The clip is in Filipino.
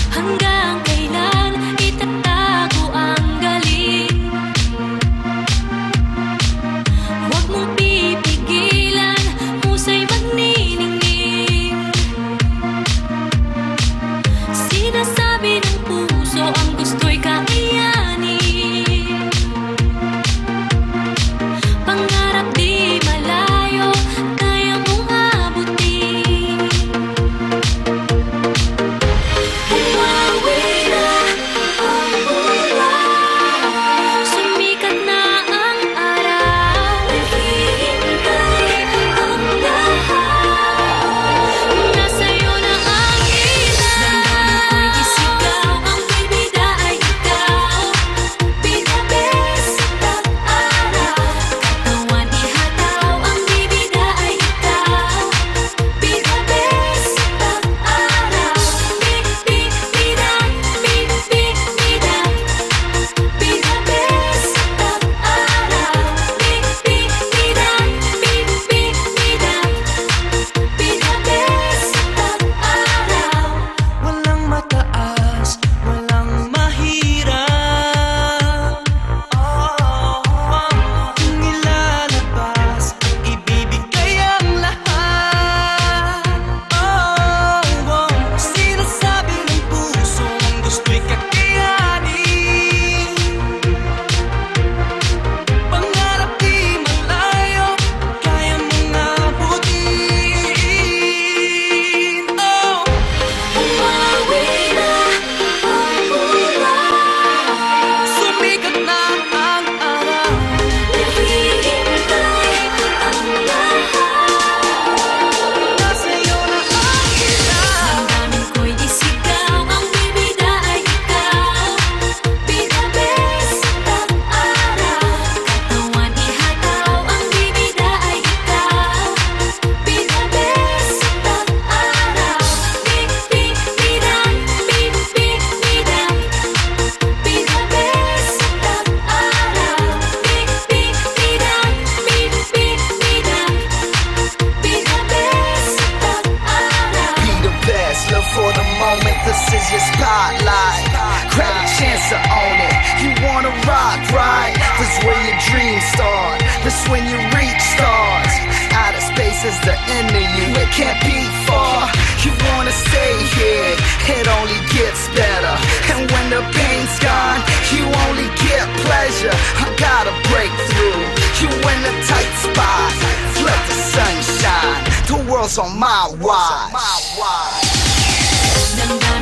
Hanggang kailan itatago ang galing? Huwag mong pipigilan, husay magniningning. Sinasabi ng puso ang gusto'y kakayanin. Pangarap di malayo, kaya mong abutin. Bumawi na ang buwan, sumikat na ang araw. Naghihintay ang lahat, nasa'yo na ang ilan. Damdamin ko'y isigaw, ang bibida ay ikaw. Pinabes tag-araw, katawan ihataw, ang bibida ay ikaw. Pinabes tag-araw, bibida, bibida. Pinabes tag-araw, bibida, bibida. Pinabes tag-araw. Walang mataas, walang mahirap. Kung ilalabas, ibibigay ang lahat. Sinasabi ng puso ang gusto'y kakayanin. Pangarap di malayo, kaya mong abutin. Bumawi na ang buwan, Sumikat na ang araw. naghihintay ang lahat. Nasa'yo na ang ilan. Damdamin ko'y isigaw, ang bibida ay ikaw. Pinabes tag-araw, katawan ihataw, ang bibida ay ikaw. Pinabes tag-araw, bibida, bibida. Pinabes tag-araw, bibida, bibida. Pinabes tag-araw. Be the best, live for the moment, this is your spotlight. Grab a chance to own it, you wanna rock, right? This is where your dreams start, this is when you reach stars. Outer space is the end of you, it can't be far. You wanna stay here, it only gets better. And when the pain's gone, you only get pleasure. I gotta break through, you in a tight spot. Let the sun shine, the world's on my watch. Damdamin